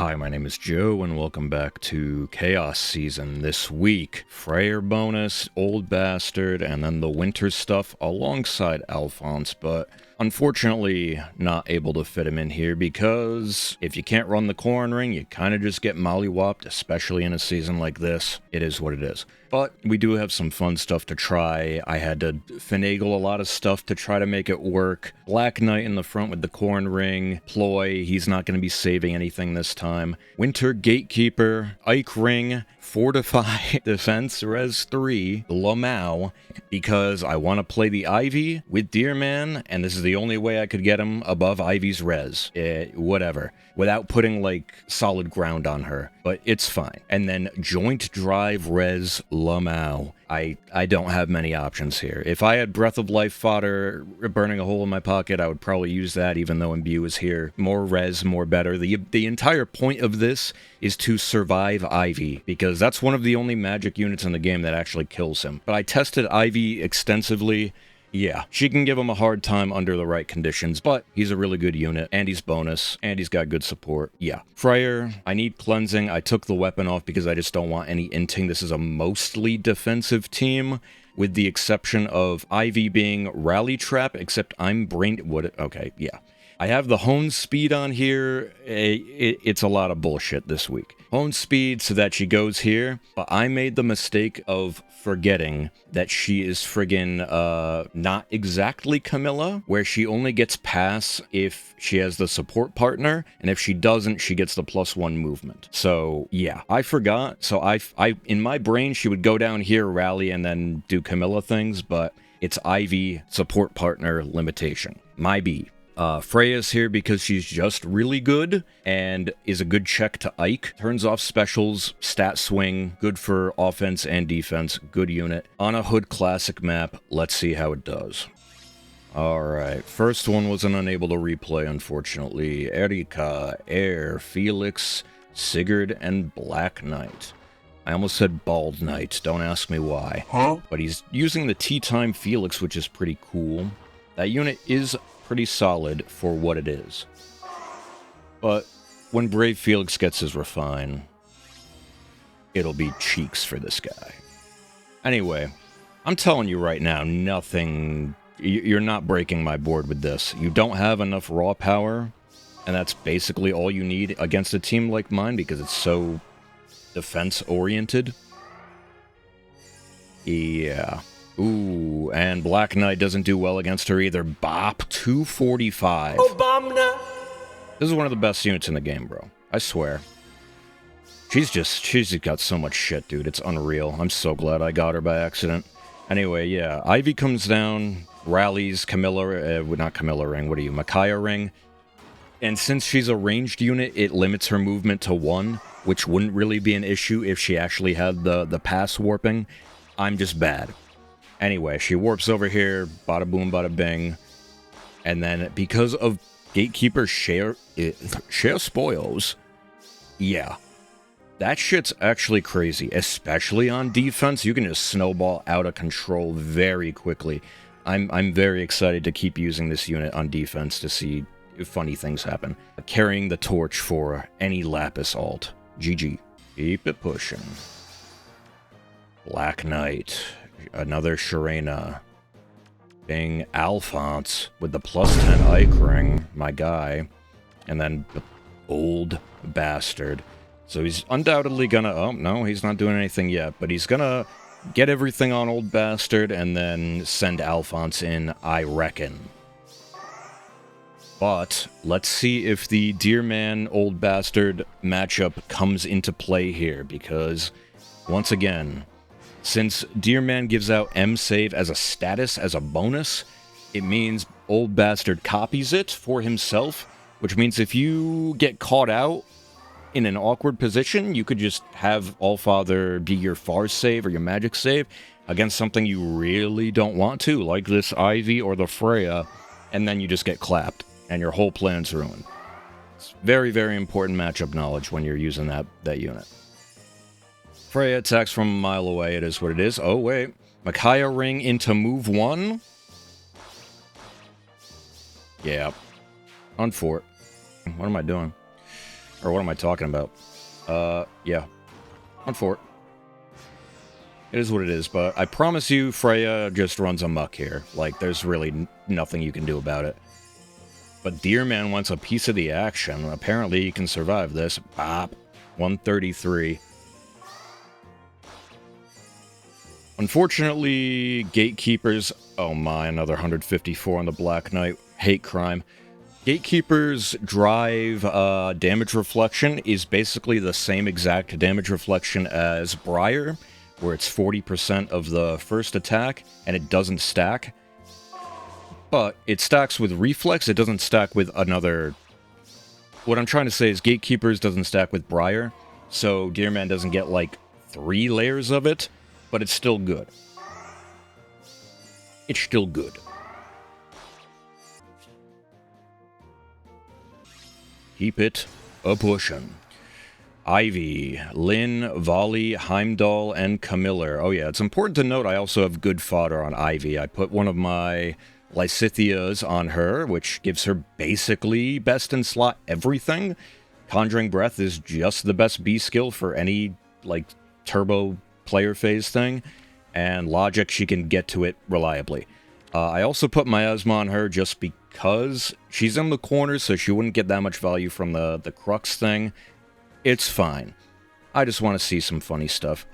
Hi, my name is Joe, and welcome back to Chaos Season. This week, Freyr bonus, Old Bastard, and then the winter stuff alongside Alphonse, but unfortunately not able to fit him in here because if you can't run the corn ring, you kind of just get mollywopped, especially in a season like this. It is what it is. But we do have some fun stuff to try. I had to finagle a lot of stuff to try to make it work. Black Knight in the front with the corn ring. Ploy, he's not going to be saving anything this time. Winter Gatekeeper, Ike Ring, Fortify, Defense, Res 3, Lamau, because I want to play the Ivy with Deerman, and this is the only way I could get him above Ivy's Res. Whatever. Without putting, like, solid ground on her. But it's fine. And then Joint Drive Res Lamau. I don't have many options here. If I had Breath of Life fodder burning a hole in my pocket, I would probably use that, even though Imbue is here. More res, more better. The entire point of this is to survive Ivy, because that's one of the only magic units in the game that actually kills him. But I tested Ivy extensively. Yeah, she can give him a hard time under the right conditions, but he's a really good unit, and he's bonus, and he's got good support. Yeah. Freyr, I need cleansing. I took the weapon off because I just don't want any inting. This is a mostly defensive team, with the exception of Ivy being Rally Trap, except I'm okay, yeah. I have the Hone Speed on here. It's a lot of bullshit this week. Hone Speed so that she goes here, but I made the mistake of forgetting that she is friggin' not exactly Camilla, where she only gets pass if she has the support partner, and if she doesn't, she gets the +1 movement. So, yeah, I forgot. So I in my brain, she would go down here, rally, and then do Camilla things, but it's Ivy support partner limitation. My B. Freya's here because she's just really good and is a good check to Ike. Turns off specials, stat swing, good for offense and defense, good unit. On a Hood Classic map, let's see how it does. Alright, first one wasn't unable to replay, unfortunately. Erika, Air, Felix, Sigurd, and Black Knight. I almost said Bald Knight, don't ask me why. Huh? But he's using the Tea-Time Felix, which is pretty cool. That unit is pretty solid for what it is. But when Brave Felix gets his refine, it'll be cheeks for this guy. Anyway, I'm telling you right now, nothing... You're not breaking my board with this. You don't have enough raw power, and that's basically all you need against a team like mine because it's so defense-oriented. Yeah. Ooh, and Black Knight doesn't do well against her either. Bop, 245. Obama. This is one of the best units in the game, bro. I swear. She's got so much shit, dude. It's unreal. I'm so glad I got her by accident. Anyway, yeah. Ivy comes down, rallies, not Camilla Ring, what are you, Micaiah Ring. And since she's a ranged unit, it limits her movement to 1, which wouldn't really be an issue if she actually had the pass warping. I'm just bad. Anyway, she warps over here, bada boom, bada bing, and then because of Gatekeeper share spoils, yeah, that shit's actually crazy, especially on defense. You can just snowball out of control very quickly. I'm very excited to keep using this unit on defense to see if funny things happen. Carrying the torch for any Lapis alt. GG. Keep it pushing. Black Knight. Another Sharena. Bing Alphonse with the +10 Ike Ring, my guy. And then the Old Bastard. So he's undoubtedly gonna... Oh, no, he's not doing anything yet, but he's gonna get everything on Old Bastard and then send Alphonse in, I reckon. But let's see if the Deerman Old Bastard matchup comes into play here, because once again... Since Deerman gives out M-Save as a status, as a bonus, it means Old Bastard copies it for himself, which means if you get caught out in an awkward position, you could just have Allfather be your Far save or your magic save against something you really don't want to, like this Ivy or the Freya, and then you just get clapped, and your whole plan's ruined. It's very, very important matchup knowledge when you're using that unit. Freya attacks from a mile away, it is what it is. Oh, wait. Micaiah Ring into move 1? Yeah. On fort. What am I doing? Or what am I talking about? Yeah. On fort. It is what it is, but I promise you, Freya just runs amok here. Like, there's really nothing you can do about it. But Deerman wants a piece of the action. Apparently he can survive this. Bop. 133. Unfortunately, Gatekeepers... Oh my, another 154 on the Black Knight. Hate crime. Gatekeeper's drive damage reflection is basically the same exact damage reflection as Briar, where it's 40% of the first attack, and it doesn't stack. But it stacks with Reflex, it doesn't stack with another... What I'm trying to say is Gatekeepers doesn't stack with Briar, so Deerman doesn't get, like, 3 layers of it, but it's still good. It's still good. Keep it a-pushin'. Ivy, Lynn, Volley, Heimdall, and Camiller. Oh yeah, it's important to note I also have good fodder on Ivy. I put one of my Lysithias on her, which gives her basically best in slot everything. Conjuring Breath is just the best B skill for any, like, turbo player phase thing. And Logic, she can get to it reliably. I also put Miasma on her just because she's in the corner, so she wouldn't get that much value from the Crux thing. It's fine. I just want to see some funny stuff.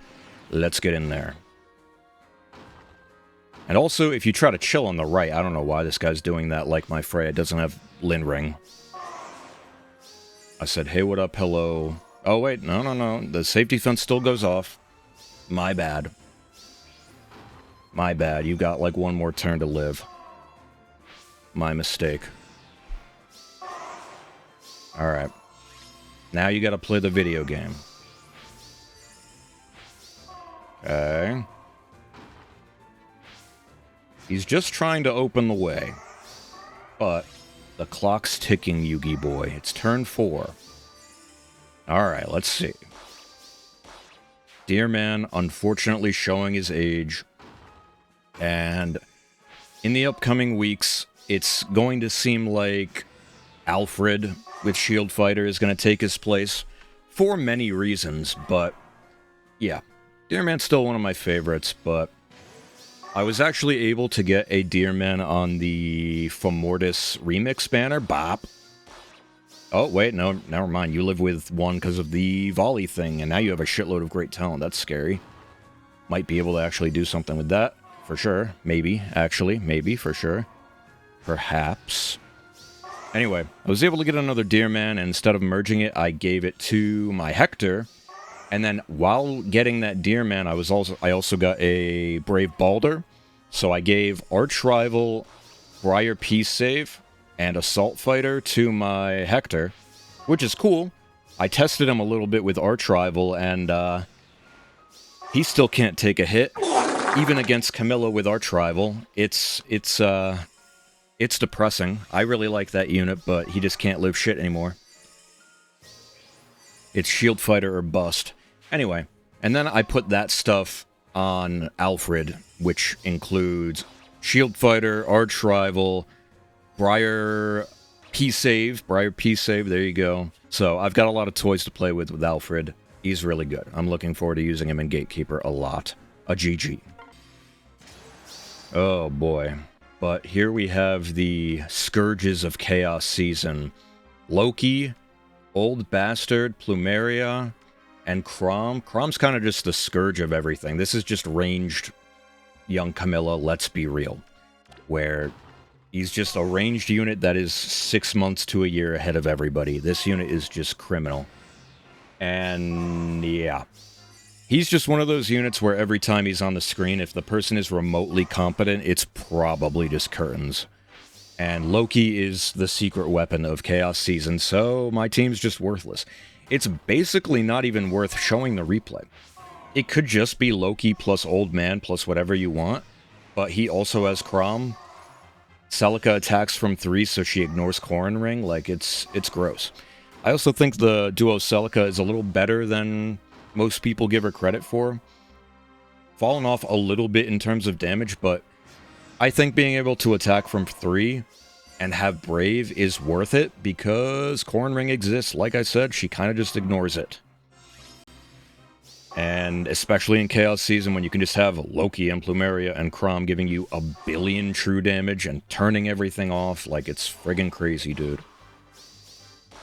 Let's get in there. And also, if you try to chill on the right, I don't know why this guy's doing that like my Freya doesn't have Lin Ring. I said, hey, what up, hello. Oh, wait, no. The safety fence still goes off. My bad. My bad. You got like one more turn to live. My mistake. Alright. Now you gotta play the video game. Okay. He's just trying to open the way. But the clock's ticking, Yugi boy. It's turn 4. Alright, let's see. Deerman, unfortunately showing his age. And in the upcoming weeks, it's going to seem like Alfred with Shield Fighter is going to take his place for many reasons, but yeah, Deerman's still one of my favorites, but I was actually able to get a Deerman on the Fomortis remix banner. Bop. Oh, wait, no, never mind. You live with one because of the volley thing, and now you have a shitload of great talent. That's scary. Might be able to actually do something with that, for sure. Maybe, actually, maybe, for sure. Perhaps. Anyway, I was able to get another Deerman, and instead of merging it, I gave it to my Hector. And then while getting that Deerman, I also got a Brave Balder. So I gave Arch Rival, Briar Peace Save, and Assault Fighter to my Hector, which is cool. I tested him a little bit with Arch Rival, and he still can't take a hit, even against Camilla with Arch Rival. It's depressing. I really like that unit, but he just can't live shit anymore. It's Shield Fighter or bust. Anyway, and then I put that stuff on Alfred, which includes Shield Fighter, Arch Rival, Briar Peace Save, there you go. So I've got a lot of toys to play with Alfred. He's really good. I'm looking forward to using him in Gatekeeper a lot. A GG. Oh boy. But here we have the Scourges of Chaos season. Loki, Old Bastard, Plumeria, and Crom. Crom's kind of just the scourge of everything. This is just ranged young Camilla, let's be real. Where he's just a ranged unit that is 6 months to a year ahead of everybody. This unit is just criminal. And yeah. He's just one of those units where every time he's on the screen, if the person is remotely competent, it's probably just curtains. And Loki is the secret weapon of Chaos Season, so my team's just worthless. It's basically not even worth showing the replay. It could just be Loki plus Old Man plus whatever you want, but he also has Crom. Celica attacks from 3, so she ignores Corrin Ring. Like, it's gross. I also think the duo Celica is a little better than most people give her credit for. Fallen off a little bit in terms of damage, but I think being able to attack from 3 and have Brave is worth it because Corn Ring exists. Like I said, she kind of just ignores it. And especially in Chaos Season when you can just have Loki and Plumeria and Chrom giving you 1 billion true damage and turning everything off, like it's friggin' crazy, dude.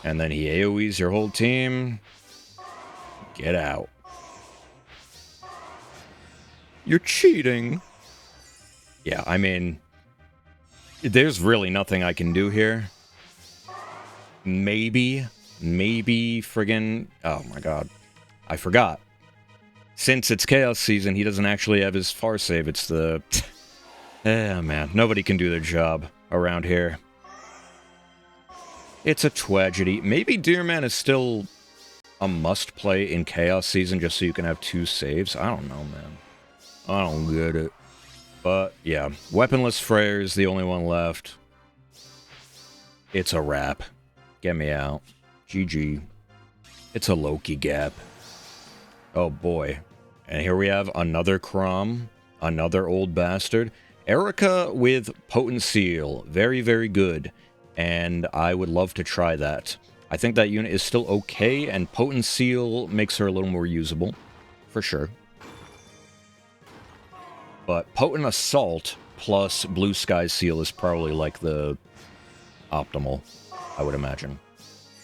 And then he AoEs your whole team. Get out. You're cheating. Yeah, I mean, there's really nothing I can do here. Maybe friggin'... Oh my god. I forgot. Since it's Chaos Season, he doesn't actually have his far save. It's the... man. Nobody can do their job around here. It's a tragedy. Maybe Deerman is still a must-play in Chaos Season just so you can have 2 saves. I don't know, man. I don't get it. But, yeah. Weaponless Freyr is the only one left. It's a wrap. Get me out. GG. It's a Loki gap. Oh, boy. And here we have another Chrom. Another old bastard. Erica with Potent Seal. Very, very good. And I would love to try that. I think that unit is still okay, and Potent Seal makes her a little more usable. For sure. But Potent Assault plus Blue Sky Seal is probably like the optimal, I would imagine.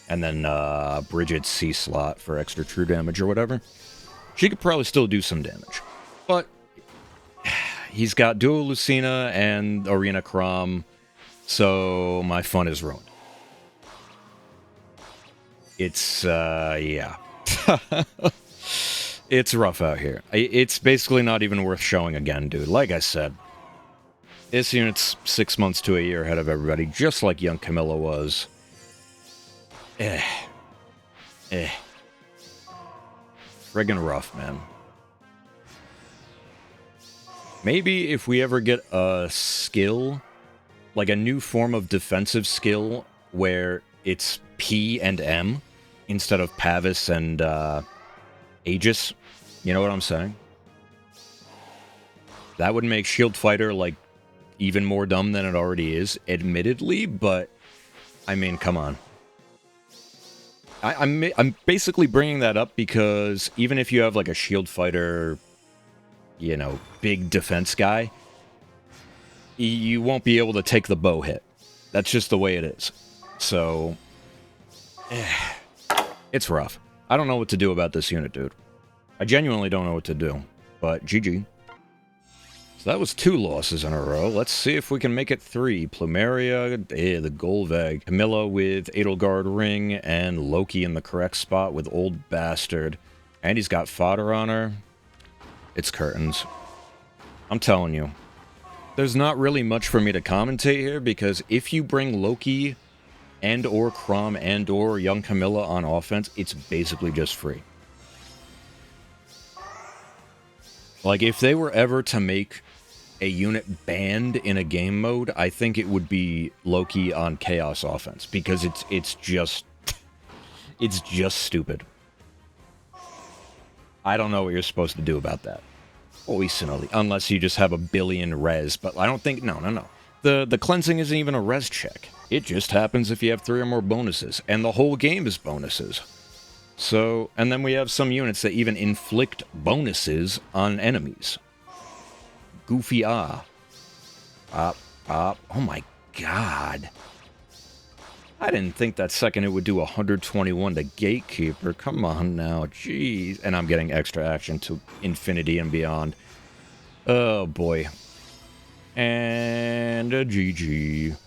And then Bridget's C slot for extra true damage or whatever. She could probably still do some damage. But he's got Duo Lucina and Arena Chrom, so my fun is ruined. It's, yeah. It's rough out here. It's basically not even worth showing again, dude. Like I said, this unit's 6 months to a year ahead of everybody, just like young Camilla was. Friggin' rough, man. Maybe if we ever get a skill, like a new form of defensive skill, where it's P and M, instead of Pavis and, Aegis. You know what I'm saying? That would make Shield Fighter, like, even more dumb than it already is, admittedly, but, I mean, come on. I'm basically bringing that up because even if you have, like, a Shield Fighter, you know, big defense guy, you won't be able to take the bow hit. That's just the way it is. So, it's rough. I don't know what to do about this unit, dude. I genuinely don't know what to do, but GG. So that was 2 losses in a row. Let's see if we can make it 3. Plumeria, the Golveg. Camilla with Edelgard Ring, and Loki in the correct spot with Old Bastard. And he's got fodder on her. It's curtains. I'm telling you. There's not really much for me to commentate here, because if you bring Loki and or Chrom and or young Camilla on offense, it's basically just free. Like, if they were ever to make a unit banned in a game mode, I think it would be Loki on Chaos offense, because it's just stupid. I don't know what you're supposed to do about that. Poisonally, unless you just have 1 billion res, but I don't think... No. The cleansing isn't even a res check. It just happens if you have 3 or more bonuses, and the whole game is bonuses. So, and then we have some units that even inflict bonuses on enemies. Goofy Oh my god. I didn't think that second it would do 121 to Gatekeeper. Come on now, jeez. And I'm getting extra action to infinity and beyond. Oh boy. And a GG.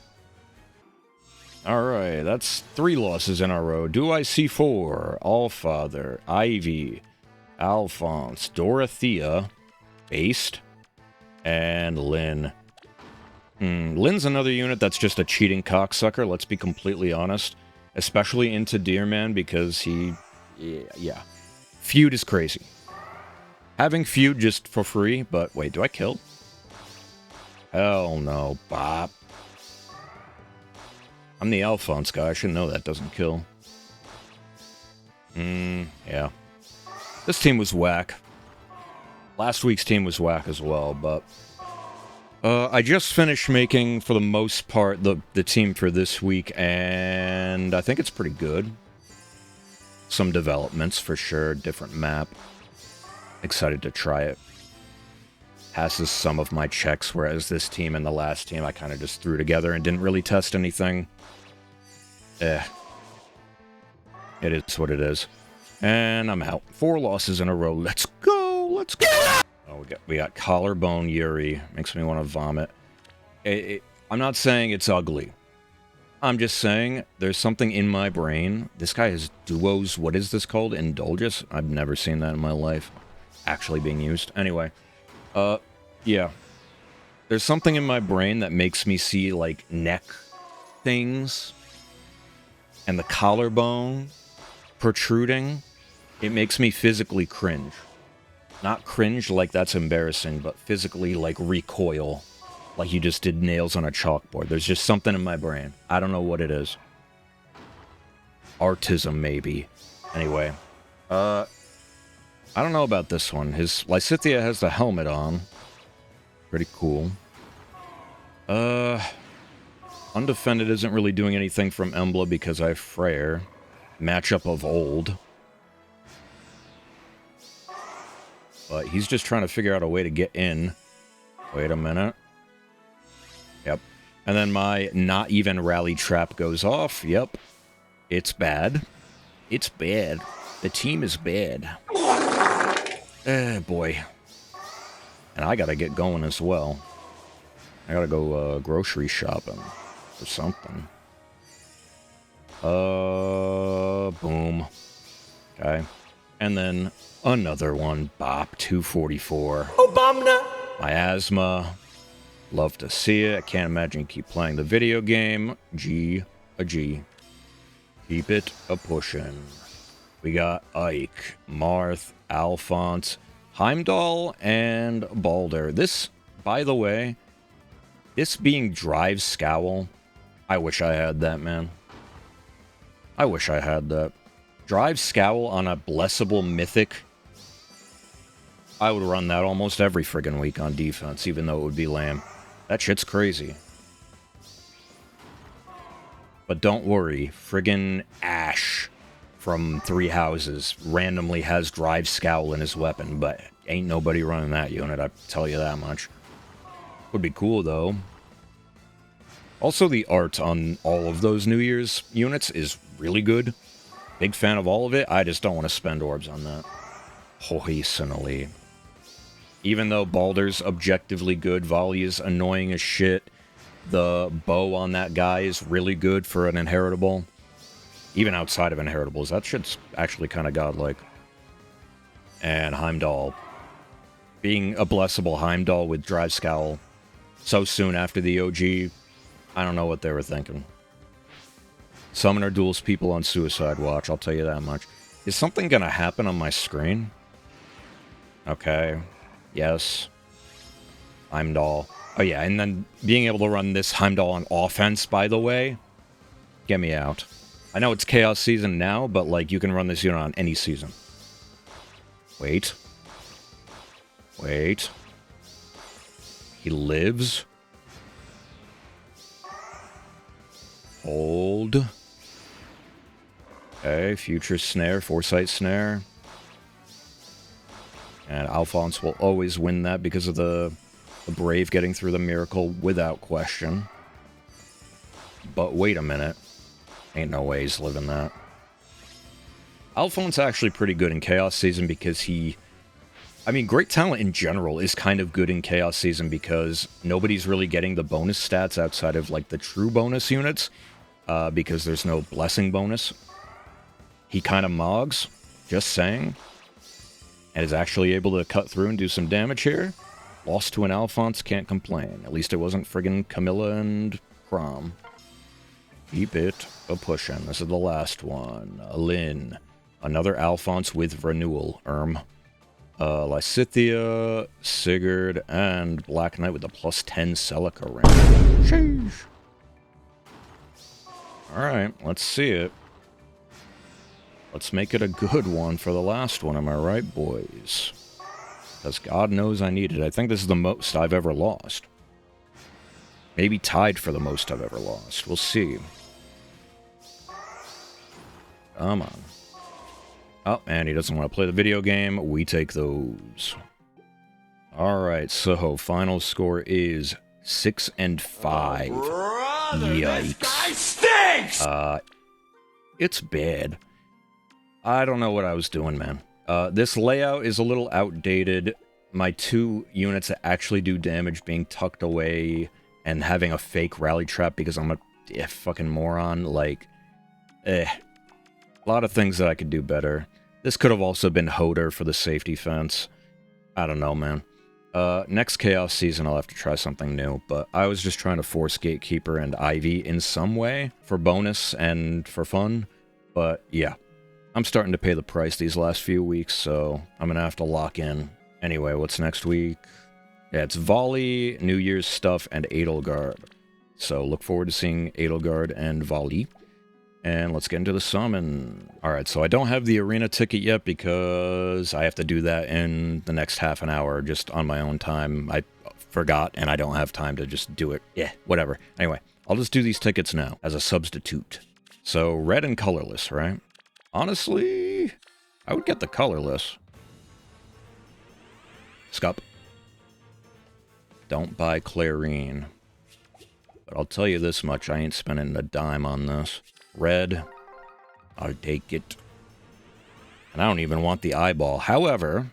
Alright, that's 3 losses in a row. Do I see 4? Allfather, Ivy, Alphonse, Dorothea, Based, and Lynn. Lynn's another unit that's just a cheating cocksucker, let's be completely honest. Especially into Deerman because he... Yeah. Feud is crazy. Having Feud just for free, but wait, do I kill? Hell no, Bop. I'm the Alphonse guy, I should know that doesn't kill. Yeah. This team was whack. Last week's team was whack as well, but... I just finished making, for the most part, the team for this week, and I think it's pretty good. Some developments, for sure. Different map. Excited to try it. Passes some of my checks, whereas this team and the last team I kind of just threw together and didn't really test anything. It is what it is. And I'm out. 4 losses in a row. Let's go! Let's go! Oh, we got Collarbone Yuri. Makes me want to vomit. I'm not saying it's ugly. I'm just saying there's something in my brain. This guy has duos. What is this called? Indulgus? I've never seen that in my life. Actually being used. Anyway. Yeah. There's something in my brain that makes me see, like, neck things. And the collarbone protruding. It makes me physically cringe. Not cringe like that's embarrassing, but physically, like, recoil. Like you just did nails on a chalkboard. There's just something in my brain. I don't know what it is. Artism, maybe. Anyway. I don't know about this one. His Lysithea has the helmet on. Pretty cool. Undefended isn't really doing anything from Embla because I have Freyr. Matchup of old. But he's just trying to figure out a way to get in. Wait a minute. Yep. And then my not even rally trap goes off. Yep. It's bad. It's bad. The team is bad. Boy. And I gotta get going as well. I gotta go grocery shopping or something. Boom. Okay. And then another one. Bop, 244. Obama! My asthma. Love to see it. I can't imagine you keep playing the video game. G. Keep it a-pushin'. We got Ike, Marth, Alphonse, Heimdall, and Balder. This, by the way, this being Drive Scowl, I wish I had that, man. I wish I had that. Drive Scowl on a blessable mythic. I would run that almost every friggin' week on defense, even though it would be lame. That shit's crazy. But don't worry, friggin' Ash from Three Houses randomly has Drive Scowl in his weapon, but ain't nobody running that unit, I tell you that much. Would be cool, though. Also, the art on all of those New Year's units is really good. Big fan of all of it, I just don't want to spend orbs on that. Personally. Even though Balder's objectively good, volley is annoying as shit, the bow on that guy is really good for an inheritable. Even outside of inheritables, that shit's actually kind of godlike. And Heimdall. Being a blessable Heimdall with Drive Scowl so soon after the OG, I don't know what they were thinking. Summoner duels people on Suicide Watch, I'll tell you that much. Is something gonna happen on my screen? Okay. Yes. Heimdall. Oh yeah, and then being able to run this Heimdall on offense, by the way, get me out. I know it's Chaos Season now, but, like, you can run this unit on any season. Wait. He lives. Hold. Okay, Future Snare, Foresight Snare. And Alphonse will always win that because of the Brave getting through the Miracle without question. But wait a minute. Ain't no way he's living that. Alphonse actually pretty good in Chaos Season because he... I mean, Great Talent in general is kind of good in Chaos Season because nobody's really getting the bonus stats outside of, like, the true bonus units. Because there's no Blessing bonus. He kind of mogs. Just saying. And is actually able to cut through and do some damage here. Lost to an Alphonse, can't complain. At least it wasn't friggin' Camilla and Crom. Keep it a-pushin'. This is the last one. Lynn. Another Alphonse with renewal. Lysithea, Sigurd, and Black Knight with the +10 Celica rank. Sheesh. Alright, let's see it. Let's make it a good one for the last one, am I right, boys? Because God knows I need it. I think this is the most I've ever lost. Maybe tied for the most I've ever lost. We'll see. Come on. Oh, and he doesn't want to play the video game. We take those. Alright, so final score is 6 and 5. Brother, yikes. This guy stinks! It's bad. I don't know what I was doing, man. This layout is a little outdated. My 2 units that actually do damage being tucked away and having a fake rally trap because I'm a fucking moron, like, a lot of things that I could do better. This could have also been Hodor for the safety fence. I don't know, man. Next Chaos season, I'll have to try something new, but I was just trying to force Gatekeeper and Ivy in some way for bonus and for fun, but yeah. I'm starting to pay the price these last few weeks, so I'm gonna have to lock in. Anyway, what's next week? Yeah, it's Volley, New Year's stuff, and Edelgard. So look forward to seeing Edelgard and Volley. And let's get into the summon. Alright, so I don't have the arena ticket yet because I have to do that in the next half an hour just on my own time. I forgot and I don't have time to just do it. Yeah, whatever. Anyway, I'll just do these tickets now as a substitute. So red and colorless, right? Honestly, I would get the colorless. Scup. Don't buy Clarine. But I'll tell you this much, I ain't spending a dime on this. Red, I'll take it. And I don't even want the eyeball. However,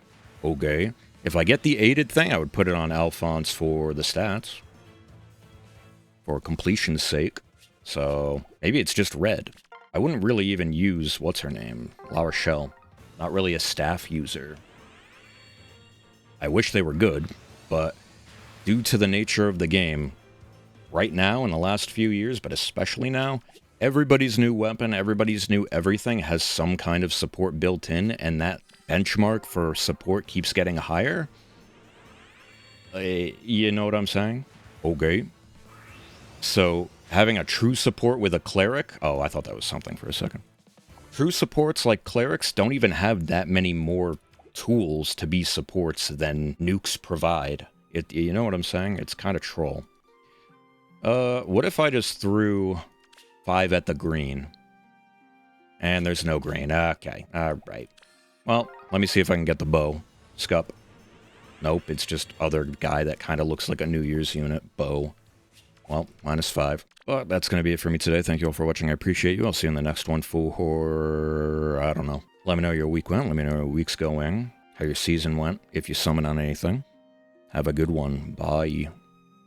okay, if I get the aided thing, I would put it on Alphonse for the stats. For completion's sake. So, maybe it's just red. I wouldn't really even use, what's her name? La Rochelle. Not really a staff user. I wish they were good, but due to the nature of the game, right now, in the last few years, but especially now, everybody's new weapon, everybody's new everything has some kind of support built in, and that benchmark for support keeps getting higher. You know what I'm saying? Okay. So, having a true support with a cleric... Oh, I thought that was something for a second. True supports like clerics don't even have that many more tools to be supports than nukes provide. You know what I'm saying? It's kind of troll. What if I just threw 5 at the green? And there's no green. Okay, alright. Well, let me see if I can get the bow. Scup. Nope, it's just other guy that kind of looks like a New Year's unit. Bow. Well, -5. But that's going to be it for me today. Thank you all for watching. I appreciate you. I'll see you in the next one for... I don't know. Let me know how your week went. Let me know how your week's going. How your season went. If you summon on anything. Have a good one. Bye.